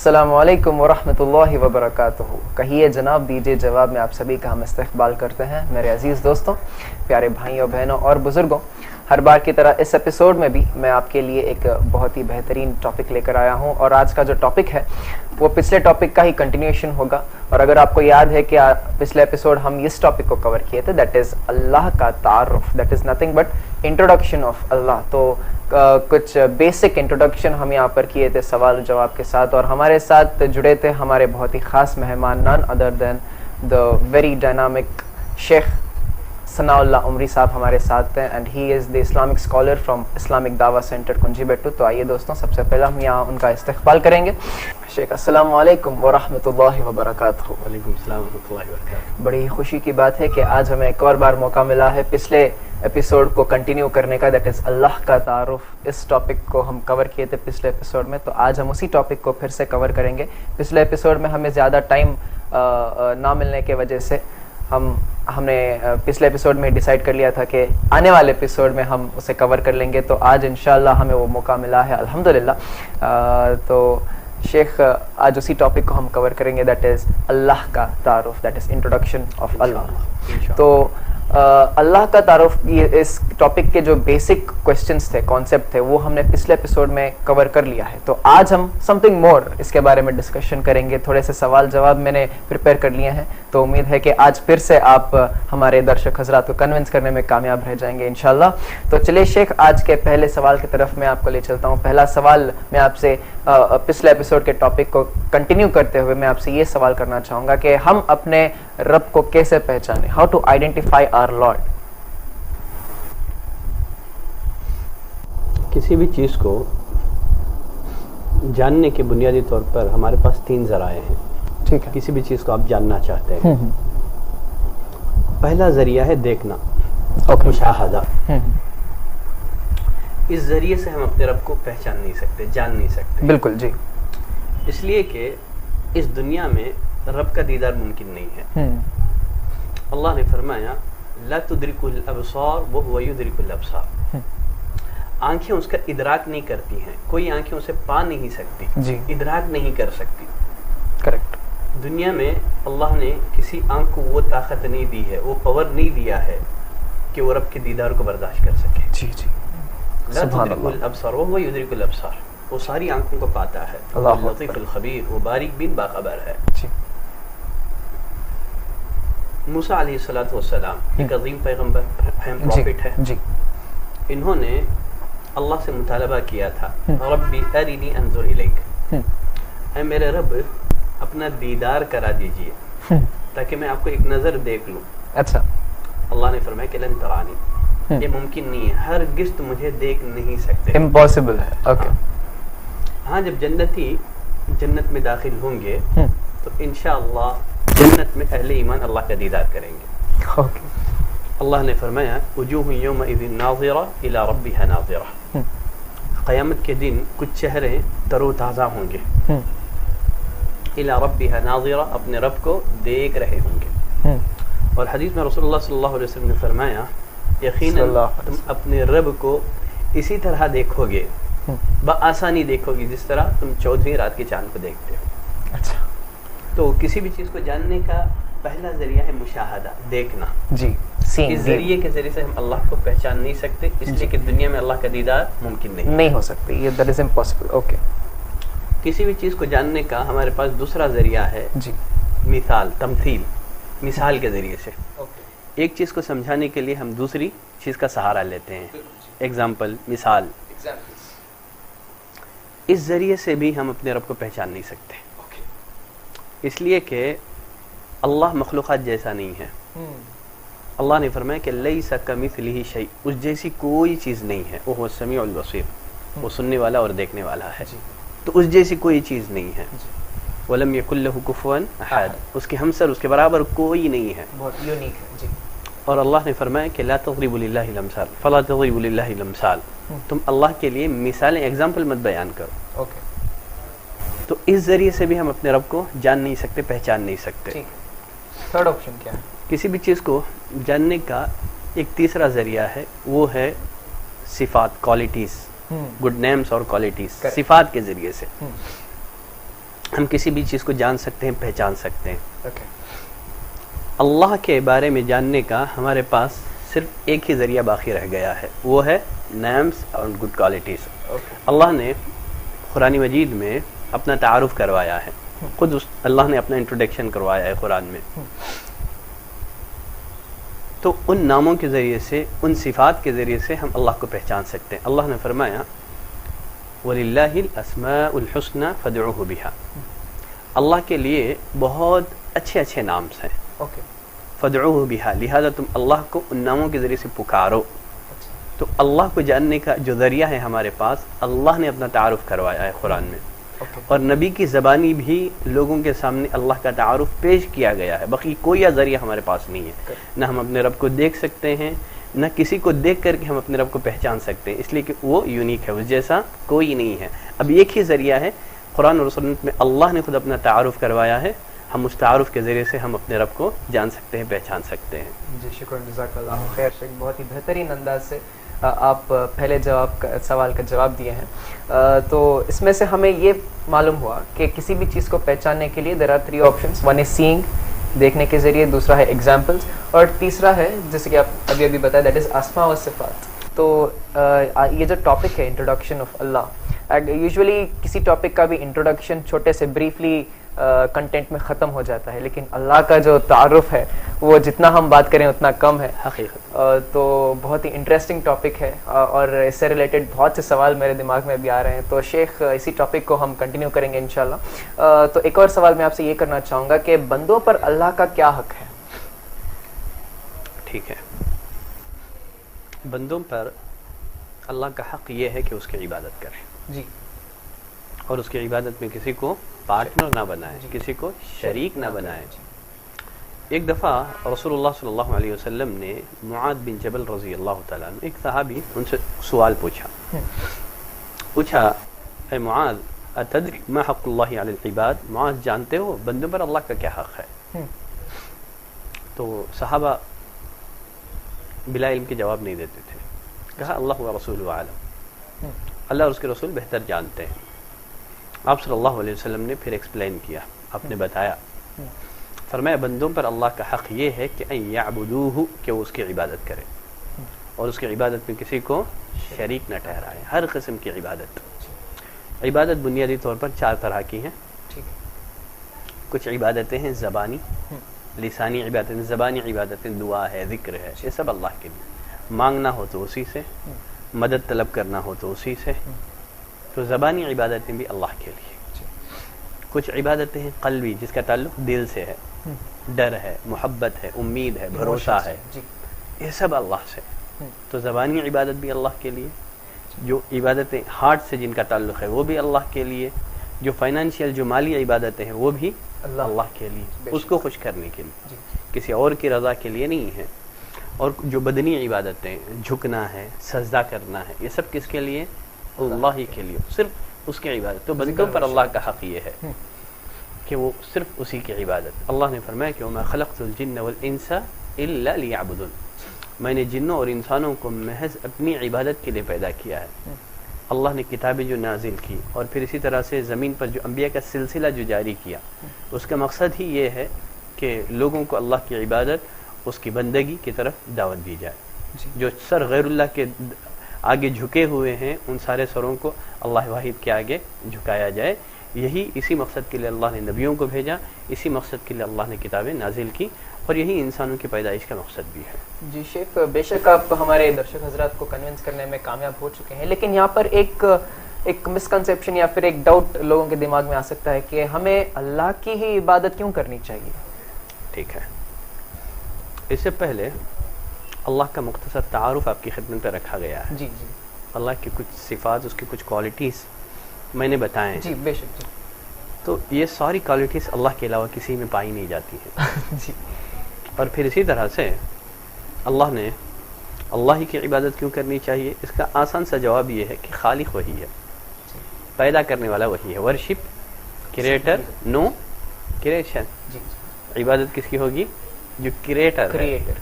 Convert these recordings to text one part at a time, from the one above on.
السلام علیکم ورحمۃ اللہ وبرکاتہ. کہیے جناب, دیجیے جواب میں آپ سبھی کا ہم استقبال کرتے ہیں. میرے عزیز دوستوں, پیارے بھائیوں بہنوں اور بزرگوں, ہر بار کی طرح اس ایپیسوڈ میں بھی میں آپ کے لیے ایک بہت ہی بہترین ٹاپک لے کر آیا ہوں, اور آج کا جو ٹاپک ہے وہ پچھلے ٹاپک کا ہی کنٹینیوشن ہوگا. اور اگر آپ کو یاد ہے کہ پچھلے ایپیسوڈ ہم اس ٹاپک کو کور کیے تھے, دیٹ از اللہ کا تعارف, that is nothing but introduction of Allah. تو کچھ بیسک انٹروڈکشن ہم یہاں پر کیے تھے سوال و جواب کے ساتھ, اور ہمارے ساتھ جڑے تھے ہمارے بہت ہی خاص مہمان, none other than the very dynamic Sheikh Sanaullah Umri عمری صاحب ہمارے ساتھ ہیں, and he is the Islamic scholar from Islamic Dawah centre کنجی بیٹو. تو آئیے دوستوں, سب سے پہلے ہم یہاں ان کا استقبال کریں گے. شیخ السلام علیکم ورحمۃ اللہ وبرکاتہ. وعلیکم السلام ورحمۃ اللہ وبرکاتہ. بڑی خوشی کی بات ہے کہ آج ہمیں ایک اور بار موقع ملا ہے پچھلے ایپیسوڈ کو کنٹینیو کرنے کا, دیٹ از اللہ کا تعارف. اس ٹاپک کو ہم کور کیے تھے پچھلے ایپیسوڈ میں, تو آج ہم اسی ٹاپک کو پھر سے کور کریں گے. پچھلے ایپیسوڈ میں ہمیں زیادہ ٹائم نہ ملنے کی وجہ سے ہم نے پچھلے ایپیسوڈ میں ڈیسائیڈ کر لیا تھا کہ آنے والے ایپیسوڈ میں ہم اسے کور کر لیں گے. تو آج انشاءاللہ ہمیں وہ موقع ملا ہے, الحمدللہ. تو شیخ, آج اسی ٹاپک کو ہم کور کریں گے, دیٹ از اللہ کا تعارف, that is introduction of Allah. تو اللہ کا تعارف, یہ اس ٹاپک کے جو بیسک کوشچنس تھے, کانسیپٹ تھے, وہ ہم نے پچھلے ایپیسوڈ میں کور کر لیا ہے. تو آج ہم سم تھنگ مور اس کے بارے میں ڈسکشن کریں گے. تھوڑے سے سوال جواب میں نے پریپیئر کر لیے ہیں, تو امید ہے کہ آج پھر سے آپ ہمارے درشک حضرات کو کنونس کرنے میں کامیاب رہ جائیں گے انشاءاللہ. تو چلیے شیخ, آج کے پہلے سوال کی طرف میں آپ کو لے چلتا ہوں. پہلا سوال میں آپ سے پچھلے ایپیسوڈ کے ٹاپک کو کنٹینیو کرتے ہوئے میں آپ سے یہ سوال کرنا چاہوں گا کہ ہم اپنے رب کو کیسے پہچانیں, how to identify our lord. کسی بھی چیز کو جاننے کے بنیادی طور پر ہمارے پاس 3 ذرائع ہیں. ٹھیک ہے. کسی بھی چیز کو آپ جاننا چاہتے ہیں, پہلا ذریعہ ہے دیکھنا, مشاہدہ. اس ذریعے سے ہم اپنے رب کو پہچان نہیں سکتے, جان نہیں سکتے. بالکل جی. اس لیے کہ اس دنیا میں رب کا دیدار ممکن نہیں ہے. اللہ نے فرمایا لا تدرک الابصار وهو يدرك الابصار. آنکھیں اس کا ادراک نہیں کرتی ہیں, کوئی آنکھیں اسے پا نہیں سکتی, جی, ادراک نہیں کر سکتی. کریکٹ. دنیا میں اللہ نے کسی آنکھ کو وہ طاقت نہیں دی ہے, وہ پاور نہیں دیا ہے کہ وہ رب کے دیدار کو برداشت کر سکے. جی جی. لا تدرک الابصار وهو يدرك الابصار. وہ ساری آنکھوں کو پاتا ہے. اللہ لطیف الخبیر, وہ باریک بین باخبر ہے. جی. موسیٰ علیہ السلام ایک عظیم پیغمبر, اہم پروفٹ ہے. جی. انہوں نے اللہ سے مطالبہ کیا تھا, ربی ارنی انظر الیک, اے میرے رب اپنا دیدار کرا دیجئے تاکہ میں آپ کو ایک نظر دیکھ لوں. اچھا. اللہ نے فرمایا کہ لن ترانی, یہ ممکن نہیں ہے, ہرگز تم مجھے دیکھ نہیں سکتے, امپاسبل ہے. اوکے. ہاں, جب جنتی جنت میں داخل ہوں گے تو انشاءاللہ جنت میں اہل ایمان اللہ کا دیدار کریں گے. اوکے. اللہ نے فرمایا وجوہ یومئذ ناظرہ الی ربها ناظرہ. قیامت کے دن کچھ چہرے تر و تازہ ہوں گے, الی ربها ناظرہ, اپنے رب کو دیکھ رہے ہوں گے. اور حدیث میں رسول اللہ صلی اللہ علیہ وسلم نے فرمایا یقیناً تم اپنے رب کو اسی طرح دیکھو گے, بآسانی دیکھو گے جس طرح تم 14ویں رات کے چاند کو دیکھتے ہو. اچھا. تو کسی بھی چیز کو جاننے کا پہلا ذریعہ ہے مشاہدہ, دیکھنا. جی. اس ذریعے کے ذریعے سے ہم اللہ کو پہچان نہیں سکتے, اس لیے کہ دنیا میں اللہ کا دیدار ممکن نہیں ہو سکتی, یہ دیٹ از امپاسبل. اوکے. کسی بھی چیز کو جاننے کا ہمارے پاس دوسرا ذریعہ ہے, جی, مثال, تمثیل, مثال کے ذریعے سے. ایک چیز کو سمجھانے کے لیے ہم دوسری چیز کا سہارا لیتے ہیں, ایگزامپل, مثال. اس ذریعے سے بھی ہم اپنے رب کو پہچان نہیں سکتے, اس لیے کہ اللہ مخلوقات جیسا نہیں ہے. اللہ نے فرمایا کہ لیس کمثلہ شیء, اس جیسی کوئی چیز نہیں ہے. وہ السمیع البصیر, وہ سننے والا اور دیکھنے والا ہے. تو اس جیسی کوئی چیز نہیں ہے. ولم یکن لہ کفوا احد, اس کے ہمسر, اس کے برابر کوئی نہیں ہے. بہت یونیک ہے. جی. اور اللہ نے فرمایا کہ لا تضربوا للہ الامثال فلا تضربوا للہ الامثال, تم اللہ کے لیے مثالیں, ایگزامپل مت بیان کرو. اوکے. تو اس ذریعے سے بھی ہم اپنے رب کو جان نہیں سکتے, پہچان نہیں سکتے. تھرڈ آپشن کیا ہے؟ کسی بھی چیز کو جاننے کا ایک تیسرا ذریعہ ہے, وہ ہے صفات, کوالٹیز, گڈ نیمز اور کوالٹیز, صفات کے ذریعے سے. ہم کسی بھی چیز کو جان سکتے ہیں, پہچان سکتے ہیں. Okay. اللہ کے بارے میں جاننے کا ہمارے پاس صرف ایک ہی ذریعہ باقی رہ گیا ہے, وہ ہے نیمز اور گڈ کوالٹیز. Okay. اللہ نے قرآن مجید میں اپنا تعارف کروایا ہے, خود اللہ نے اپنا انٹروڈکشن کروایا ہے قرآن میں. تو ان ناموں کے ذریعے سے, ان صفات کے ذریعے سے ہم اللہ کو پہچان سکتے ہیں. اللہ نے فرمایا وَلِلَّهِ الْأَسْمَاءُ الْحُسْنَى فَادْعُوهُ بِهَا, اللہ کے لیے بہت اچھے اچھے نام ہیں. Okay. فَادْعُوهُ بِهَا, لہذا تم اللہ کو ان ناموں کے ذریعے سے پکارو. تو اللہ کو جاننے کا جو ذریعہ ہے ہمارے پاس, اللہ نے اپنا تعارف کروایا ہے قرآن میں. Okay. اور نبی کی زبانی بھی لوگوں کے سامنے اللہ کا تعارف پیش کیا گیا ہے. باقی کوئی ذریعہ ہمارے پاس نہیں ہے. نہ ہم اپنے رب کو دیکھ سکتے ہیں, نہ کسی کو دیکھ کر کے ہم اپنے رب کو پہچان سکتے ہیں, اس لیے کہ وہ یونیک ہے, اس جیسا کوئی نہیں ہے. اب ایک ہی ذریعہ ہے, قرآن اور سنت میں اللہ نے خود اپنا تعارف کروایا ہے. ہم اس تعارف کے ذریعے سے ہم اپنے رب کو جان سکتے ہیں, پہچان سکتے ہیں. جی شکر, جزاک اللہ خیر. شیخ بہت ہی بہترین انداز سے آپ پہلے سوال کا جواب دیے ہیں. تو اس میں سے ہمیں یہ معلوم ہوا کہ کسی بھی چیز کو پہچاننے کے لیے there are 3 options. One is seeing, دیکھنے کے ذریعے, دوسرا ہے ایگزامپلس, اور تیسرا ہے جیسے کہ آپ ابھی بتایا دیٹ از اسماء و صفات. تو یہ جو ٹاپک ہے انٹروڈکشن آف اللہ, یوزولی کسی ٹاپک کا بھی انٹروڈکشن چھوٹے سے بریفلی کنٹینٹ میں ختم ہو جاتا ہے, لیکن اللہ کا جو تعارف ہے وہ جتنا ہم بات کریں اتنا کم ہے حقیقت. تو بہت ہی انٹرسٹنگ ٹاپک ہے, اور اس سے ریلیٹڈ بہت سے سوال میرے دماغ میں بھی آ رہے ہیں. تو شیخ اسی ٹاپک کو ہم کنٹینیو کریں گے انشاءاللہ. تو ایک اور سوال میں آپ سے یہ کرنا چاہوں گا کہ بندوں پر اللہ کا کیا حق ہے؟ ٹھیک ہے, بندوں پر اللہ کا حق یہ ہے کہ اس کی عبادت کریں. جی. اور اس کی عبادت میں کسی کو پارٹنر نہ بنائیں, کسی کو شریک نہ بنائیں. ایک دفعہ رسول اللہ صلی اللہ علیہ وسلم نے معاذ بن جبل رضی اللہ تعالیٰ عنہ, ایک صحابی, ان سے سوال پوچھا اے معاذ اتدری ما حق اللہ علی العباد, معاذ جانتے ہو بندوں پر اللہ کا کیا حق ہے؟ تو صحابہ بلا علم کے جواب نہیں دیتے تھے. کہا اللہ و رسول عالم, اللہ اور اس کے رسول بہتر جانتے ہیں. آپ صلی اللہ علیہ وسلم نے پھر ایکسپلین کیا, آپ نے بتایا, فرمایا بندوں پر اللہ کا حق یہ ہے کہ ان یعبدوہ, کہ وہ اس کی عبادت کریں, اور اس کی عبادت میں کسی کو شریک نہ ٹھہرائیں. ہر قسم کی عبادت. عبادت بنیادی طور پر 4 طرح کی ہیں. کچھ عبادتیں ہیں زبانی, لسانی عبادتیں, زبانی عبادتیں دعا ہے, ذکر ہے, یہ سب اللہ کے لیے. مانگنا ہو تو اسی سے, مدد طلب کرنا ہو تو اسی سے. تو زبانی عبادتیں بھی اللہ کے لیے. کچھ عبادتیں ہیں قلبی, جس کا تعلق دل سے ہے, ڈر ہے, محبت ہے, امید ہے, بھروسہ ہے, یہ سب اللہ سے. تو زبانی عبادت بھی اللہ کے لیے. جو عبادتیں ہارٹ سے جن کا تعلق ہے وہ بھی اللہ کے لیے. جو فائنینشیل, جو مالی عبادتیں ہیں وہ بھی اللہ کے لیے, اس کو خوش کرنے کے لیے, کسی اور کی رضا کے لیے نہیں ہے. اور جو بدنی عبادتیں, جھکنا ہے, سجدہ کرنا ہے, یہ سب کس کے لیے؟ اللہ ہی کے لیے, صرف اس کی عبادت. تو بندوں پر اللہ کا حق یہ ہے کہ وہ صرف اسی کی عبادت. اللہ نے فرمایا کہ وَمَا خَلَقْتُ الْجِنَّ وَالْإِنسَ إِلَّا لِيَعْبُدُونَ, میں نے جنوں اور انسانوں کو محض اپنی عبادت کے لیے پیدا کیا ہے. اللہ نے کتابیں جو نازل کی, اور پھر اسی طرح سے زمین پر جو انبیاء کا سلسلہ جو جاری کیا, اس کا مقصد ہی یہ ہے کہ لوگوں کو اللہ کی عبادت, اس کی بندگی کی طرف دعوت دی جائے. جو سر غیر اللہ کے آگے جھکے ہوئے ہیں, ان سارے سروں کو اللہ واحد کے آگے جھکایا جائے. یہی اسی مقصد کے لیے اللہ نے نبیوں کو بھیجا, اسی مقصد کے لیے اللہ نے کتابیں نازل کی, اور یہی انسانوں کی پیدائش کا مقصد بھی ہے. جی شیخ, بے شک آپ ہمارے درشک حضرات کو کنونس کرنے میں کامیاب ہو چکے ہیں, لیکن یہاں پر ایک مسکنسیپشن یا پھر ایک ڈاؤٹ لوگوں کے دماغ میں آ سکتا ہے کہ ہمیں اللہ کی ہی عبادت کیوں کرنی چاہیے؟ ٹھیک ہے, اس سے پہلے اللہ کا مختصر تعارف آپ کی خدمت پہ رکھا گیا ہے. جی جی. اللہ کی کچھ صفات, اس کی کچھ کوالٹیز میں نے بتائے. جی بے شک. جی. تو یہ ساری کوالٹیز اللہ کے علاوہ کسی میں پائی نہیں جاتی ہیں. جی. اور پھر اسی طرح سے اللہ نے اللہ ہی کی عبادت کیوں کرنی چاہیے؟ اس کا آسان سا جواب یہ ہے کہ خالق وہی ہے, پیدا کرنے والا وہی ہے. ورشپ کریٹر, نو کریشن. جی. عبادت کس کی ہوگی؟ جو کریٹر ہے,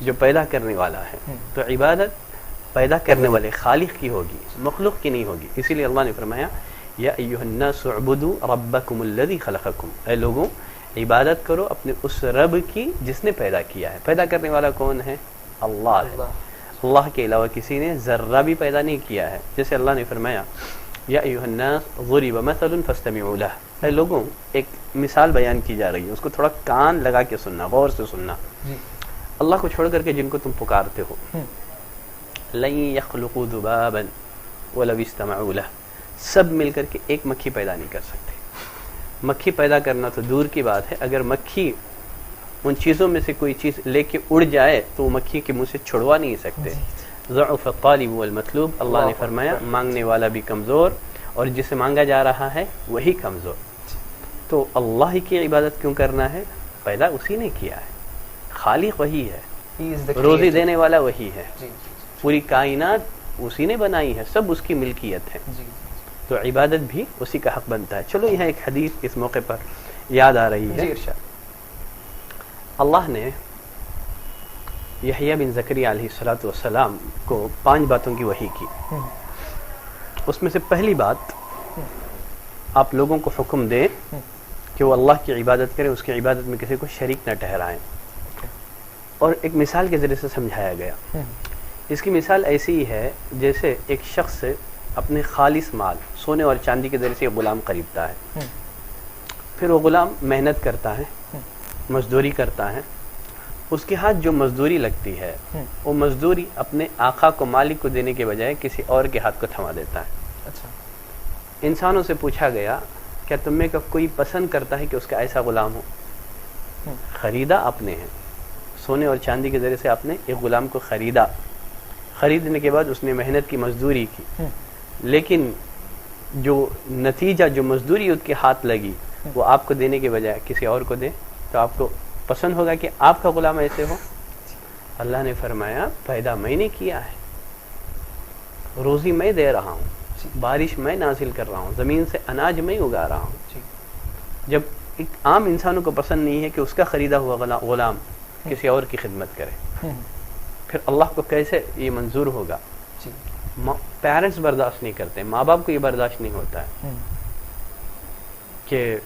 جو پیدا کرنے والا ہے. تو عبادت پیدا کرنے والے خالق کی ہوگی, مخلوق کی نہیں ہوگی. اسی لیے اللہ نے فرمایا یا ایھا الناس اعبدوا ربکم الذی خلقکم، اے لوگوں عبادت کرو اپنے اس رب کی جس نے پیدا کیا ہے. پیدا کرنے والا کون ہے؟ اللہ ہے. اللہ کے علاوہ کسی نے ذرہ بھی پیدا نہیں کیا ہے. جیسے اللہ نے فرمایا یا ایھا الناس ضرب مثل فاستمعوا له، اے لوگوں ایک مثال بیان کی جا رہی ہے، اس کو تھوڑا کان لگا کے سننا، غور سے سننا. اللہ کو چھوڑ کر کے جن کو تم پکارتے ہو، لن يخلقوا ذبابا ولو استمعوا له، سب مل کر کے ایک مکھی پیدا نہیں کر سکتے. مکھی پیدا کرنا تو دور کی بات ہے، اگر مکھی ان چیزوں میں سے کوئی چیز لے کے اڑ جائے تو وہ مکھی کے منہ سے چھڑوا نہیں سکتے. ضعف الطالب والمطلوب، اللہ نے فرمایا مانگنے والا بھی کمزور اور جسے مانگا جا رہا ہے وہی کمزور. تو اللہ ہی کی عبادت کیوں کرنا ہے؟ پیدا اسی نے کیا ہے، خالق وہی ہے، روزی دینے والا وہی ہے، پوری کائنات اسی نے بنائی ہے، سب اس کی ملکیت ہے. تو عبادت بھی اسی کا حق بنتا ہے. چلو یہاں ایک حدیث اس موقع پر یاد آ رہی ہے. اللہ نے یحییٰ بن زکریا علیہ السلام کو 5 باتوں کی وحی کی. اس میں سے پہلی بات، آپ لوگوں کو حکم دیں کہ وہ اللہ کی عبادت کریں، اس کی عبادت میں کسی کو شریک نہ ٹھہرائیں. اور ایک مثال کے ذریعے سے سمجھایا گیا. اس کی مثال ایسی ہی ہے جیسے ایک شخص اپنے خالص مال سونے اور چاندی کے ذریعے سے ایک غلام خریدتا ہے. پھر وہ غلام محنت کرتا ہے، مزدوری کرتا ہے، اس کے ہاتھ جو مزدوری لگتی ہے وہ مزدوری اپنے آقا کو، مالک کو دینے کے بجائے کسی اور کے ہاتھ کو تھما دیتا ہے. اچھا. انسانوں سے پوچھا گیا کیا تم میں کا کوئی پسند کرتا ہے کہ اس کا ایسا غلام ہو؟ خریدا آپ نے ہے، سونے اور چاندی کے ذریعے سے آپ نے ایک غلام کو خریدا، خریدنے کے بعد اس نے محنت کی، مزدوری کی، لیکن جو نتیجہ، جو مزدوری اس کے ہاتھ لگی وہ آپ کو دینے کے بجائے کسی اور کو دے، تو آپ کو پسند ہوگا کہ آپ کا غلام ایسے ہو؟ اللہ نے فرمایا پیدا میں نے کیا ہے، روزی میں دے رہا ہوں، بارش میں نازل کر رہا ہوں، زمین سے اناج میں اگا رہا ہوں. جب ایک عام انسانوں کو پسند نہیں ہے کہ اس کا خریدا ہوا غلام کسی اور کی خدمت کرے، پھر اللہ کو کیسے یہ منظور ہوگا؟ پیرنٹس برداشت نہیں کرتے، ماں باپ کو یہ برداشت نہیں ہوتا ہے کہ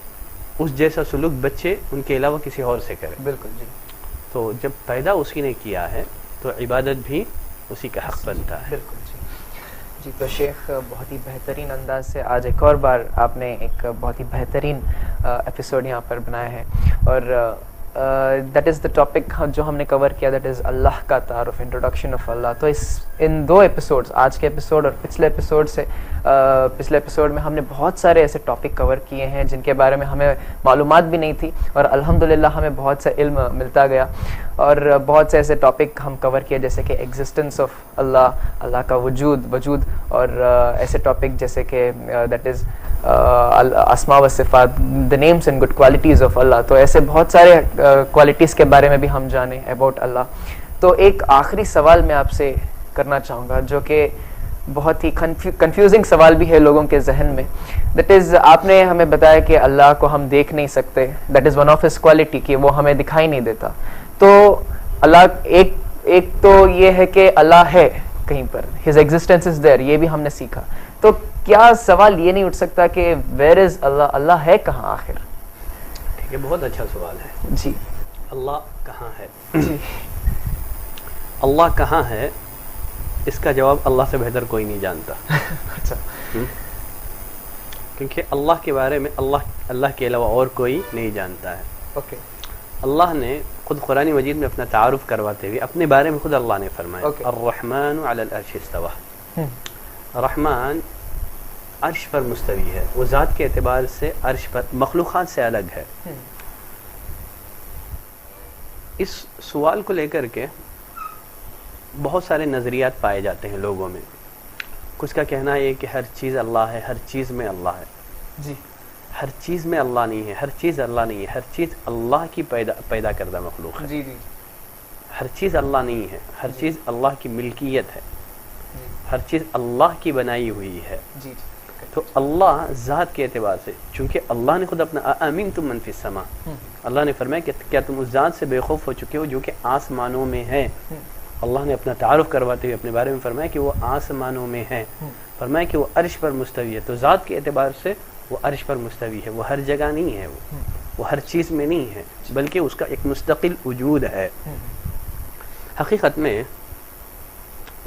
اس جیسا سلوک بچے ان کے علاوہ کسی اور سے کرے. بالکل جی. تو جب پیدا اسی نے کیا ہے تو عبادت بھی اسی کا حق بنتا ہے. بالکل جی. تو شیخ بہت ہی بہترین انداز سے آج ایک اور بار آپ نے ایک بہت ہی بہترین ایپیسوڈ یہاں پر بنایا ہے، اور دیٹ از دا ٹاپک جو ہم نے کور کیا، دیٹ از اللہ کا تعارف، انٹروڈکشن آف اللہ. تو ان 2 ایپیسوڈز، آج کے ایپیسوڈ اور پچھلے ایپیسوڈ میں ہم نے بہت سارے ایسے ٹاپک کور کیے ہیں جن کے بارے میں ہمیں معلومات بھی نہیں تھی، اور الحمدللہ ہمیں بہت سے علم ملتا گیا. اور بہت سے ایسے ٹاپک ہم کور کیے جیسے کہ ایگزسٹنس آف اللہ، اللہ کا وجود، اور ایسے ٹاپک جیسے کہ دیٹ از اسماء و صفات، the names and good qualities of اللہ. تو ایسے بہت سارے کوالٹیز کے بارے میں بھی ہم جانیں اباؤٹ اللہ. تو ایک آخری سوال میں آپ سے کرنا چاہوں گا جو کہ بہت ہی کنفیوزنگ سوال بھی ہے لوگوں کے ذہن میں. دیٹ از، آپ نے ہمیں بتایا کہ اللہ کو ہم دیکھ نہیں سکتے، that is one of his quality کہ وہ ہمیں دکھائی نہیں دیتا. تو اللہ ایک تو یہ ہے کہ اللہ ہے کہیں پر، ہز ایگزسٹنس از دیئر، یہ بھی ہم نے سیکھا. تو کیا سوال یہ نہیں اٹھ سکتا کہ ویئر از اللہ، اللہ ہے کہاں آخر؟ ٹھیک ہے، بہت اچھا سوال ہے جی. اللہ کہاں ہے؟ اللہ کہاں ہے اس کا جواب اللہ سے بہتر کوئی نہیں جانتا. اچھا. کیونکہ اللہ کے بارے میں اللہ کے علاوہ اور کوئی نہیں جانتا ہے. اوکے. اللہ نے خود قرآن مجید میں اپنا تعارف کرواتے ہوئے اپنے بارے میں خود اللہ نے فرمایا الرحمن علی العرش استوى. رحمان عرش پر مستوی ہے، وہ ذات کے اعتبار سے عرش پر مخلوقات سے الگ ہے. اس سوال کو لے کر کے بہت سارے نظریات پائے جاتے ہیں لوگوں میں. کچھ کا کہنا ہے کہ ہر چیز اللہ ہے، ہر چیز میں اللہ ہے. جی. ہر چیز میں اللہ نہیں ہے، ہر چیز اللہ نہیں ہے، ہر چیز اللہ کی پیدا کردہ مخلوق ہے. جی جی. ہر چیز اللہ نہیں ہے، ہر چیز اللہ کی ملکیت ہے، ہر چیز اللہ کی بنائی ہوئی ہے. جی. تو اللہ ذات کے اعتبار سے، چونکہ اللہ نے خود اپنا اَأَمِنْتُم مَنْ فِي السَّمَاءِ، اللہ نے فرمایا کہ کیا تم اس ذات سے بے خوف ہو چکے ہو جو کہ آسمانوں میں ہے. اللہ نے اپنا تعارف کرواتے ہوئے اپنے بارے میں فرمایا کہ وہ آسمانوں میں ہے، فرمایا کہ وہ عرش پر مستوی ہے. تو ذات کے اعتبار سے وہ عرش پر مستوی ہے، وہ ہر جگہ نہیں ہے، وہ ہر چیز میں نہیں ہے، بلکہ اس کا ایک مستقل وجود ہے. حقیقت میں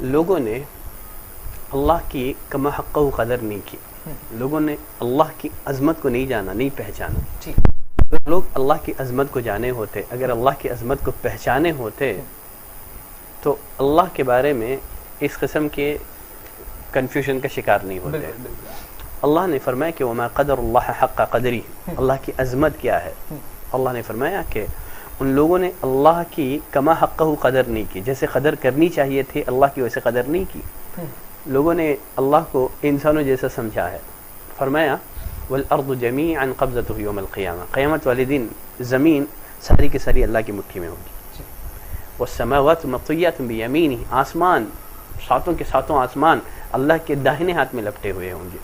لوگوں نے اللہ کی کما حق و قدر نہیں کی، لوگوں نے اللہ کی عظمت کو نہیں جانا، نہیں پہچانا. اگر لوگ اللہ کی عظمت کو جانے ہوتے، اگر اللہ کی عظمت کو پہچانے ہوتے تو اللہ کے بارے میں اس قسم کے کنفیوژن کا شکار نہیں ہوتے. اللہ نے فرمایا کہ وما قدر اللہ حق قدری، اللہ کی عظمت کیا ہے. اللہ نے فرمایا کہ ان لوگوں نے اللہ کی کما حق قدر نہیں کی، جیسے قدر کرنی چاہیے تھی اللہ کی ویسے قدر نہیں کی. لوگوں نے اللہ کو انسانوں جیسا سمجھا ہے. فرمایا والارض جميعا قبضته يوم القیامہ، قیامت والے دن زمین ساری کی ساری اللہ کی مٹھی میں ہوگی. والسماوات مطویات بیمینہ، آسمان ساتوں کے ساتوں آسمان اللہ کے داہنے ہاتھ میں لپٹے ہوئے ہوں گے.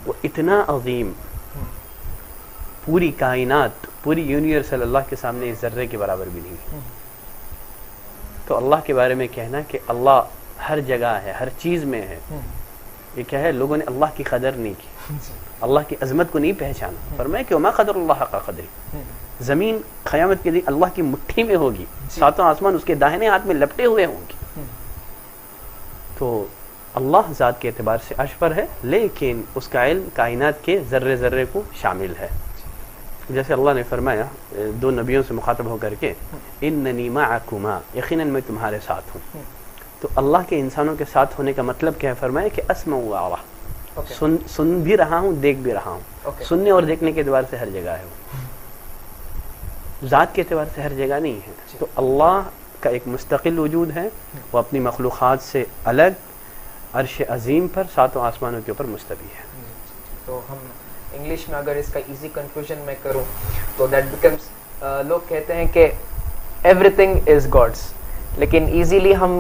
وہ اتنا عظیم، پوری کائنات پوری یونیورسل اللہ کے سامنے اس ذرے کے برابر بھی نہیں. تو اللہ کے بارے میں کہنا کہ اللہ ہر جگہ ہے، ہر چیز میں ہے، یہ کیا ہے؟ لوگوں نے اللہ کی قدر نہیں کی، اللہ کی عظمت کو نہیں پہچانا. فرمایا کہ وما قدر اللہ حق قدری، زمین قیامت کے دن اللہ کی مٹھی میں ہوگی، ساتوں آسمان اس کے داہنے ہاتھ میں لپٹے ہوئے ہوں گے. تو اللہ ذات کے اعتبار سے عرش پر ہے، لیکن اس کا علم کائنات کے ذرے ذرے کو شامل ہے. جیسے اللہ نے فرمایا دو نبیوں سے مخاطب ہو کر کے اننی معکما، یقیناً میں تمہارے ساتھ ہوں. تو اللہ کے انسانوں کے ساتھ ہونے کا مطلب کیا ہے؟ فرمایا کہ اسمع و ارى، سن بھی رہا ہوں، دیکھ بھی رہا ہوں. سننے اور دیکھنے کے اعتبار سے ہر جگہ ہے، ذات کے اعتبار سے ہر جگہ نہیں ہے. تو اللہ کا ایک مستقل وجود ہے، وہ اپنی مخلوقات سے الگ عرش عظیم پر ساتوں آسمانوں کے اوپر مستوی ہے. تو ہم انگلش میں اگر اس کا ایزی کنفیوژن میں کروں تو دیٹ بیکمس، لوگ کہتے ہیں کہ ایوری تھنگ از گاڈس، لیکن ایزیلی ہم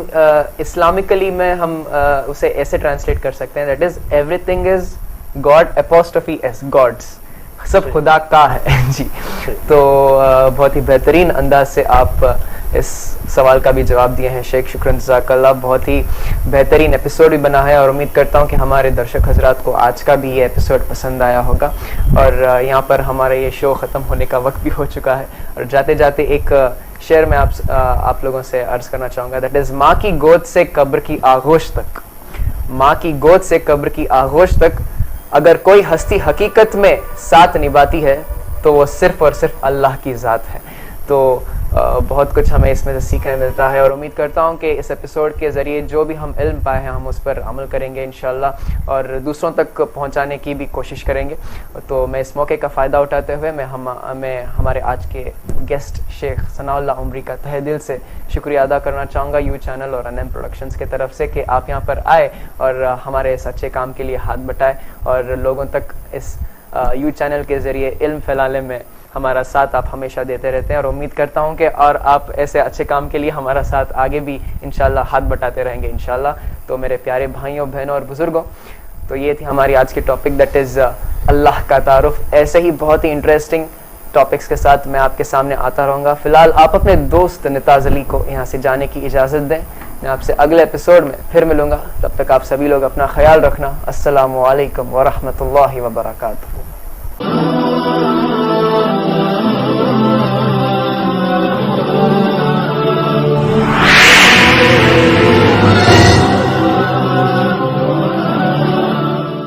اسلامکلی میں ہم اسے ایسے ٹرانسلیٹ کر سکتے ہیں that is everything is god apostrophe s, god's, سب خدا کا ہے. جی تو بہت ہی بہترین انداز سے آپ اس سوال کا بھی جواب دیے ہیں شیخ، شکراً جزاک اللہ. بہت ہی بہترین ایپیسوڈ بھی بنا ہے اور امید کرتا ہوں کہ ہمارے درشک حضرات کو آج کا بھی یہ ایپیسوڈ پسند آیا ہوگا. اور یہاں پر ہمارا یہ شو ختم ہونے کا وقت بھی ہو چکا ہے. اور جاتے جاتے ایک شعر میں آپ لوگوں سے عرض کرنا چاہوں گا، دیٹ از ماں کی گود سے قبر کی آغوش تک، ماں کی گود سے قبر کی آغوش تک اگر کوئی ہستی حقیقت میں ساتھ نبھاتی ہے تو وہ صرف اور صرف اللہ کی ذات ہے. تو بہت کچھ ہمیں اس میں سے سیکھنے ملتا ہے اور امید کرتا ہوں کہ اس ایپیسوڈ کے ذریعے جو بھی ہم علم پائے ہیں ہم اس پر عمل کریں گے انشاءاللہ اور دوسروں تک پہنچانے کی بھی کوشش کریں گے. تو میں اس موقع کا فائدہ اٹھاتے ہوئے میں ہمارے آج کے گیسٹ شیخ ثناء اللہ عمری کا تہہ دل سے شکریہ ادا کرنا چاہوں گا یو چینل اور NM پروڈکشنز کی طرف سے کہ آپ یہاں پر آئے اور ہمارے اس اچھے کام کے لیے ہاتھ بٹائے اور لوگوں تک اس یو چینل کے ذریعے علم پھیلانے میں ہمارا ساتھ آپ ہمیشہ دیتے رہتے ہیں. اور امید کرتا ہوں کہ اور آپ ایسے اچھے کام کے لیے ہمارا ساتھ آگے بھی انشاءاللہ ہاتھ بٹاتے رہیں گے انشاءاللہ. تو میرے پیارے بھائیوں بہنوں اور بزرگوں، تو یہ تھی ہماری آج کی ٹاپک دیٹ از اللہ کا تعارف. ایسے ہی بہت ہی انٹرسٹنگ ٹاپکس کے ساتھ میں آپ کے سامنے آتا رہوں گا. فی الحال آپ اپنے دوست نتاز علی کو یہاں سے جانے کی اجازت دیں. میں آپ سے اگلے ایپیسوڈ میں پھر ملوں گا. تب تک آپ سبھی لوگ اپنا خیال رکھنا. السلام علیکم ورحمۃ اللہ وبرکاتہ.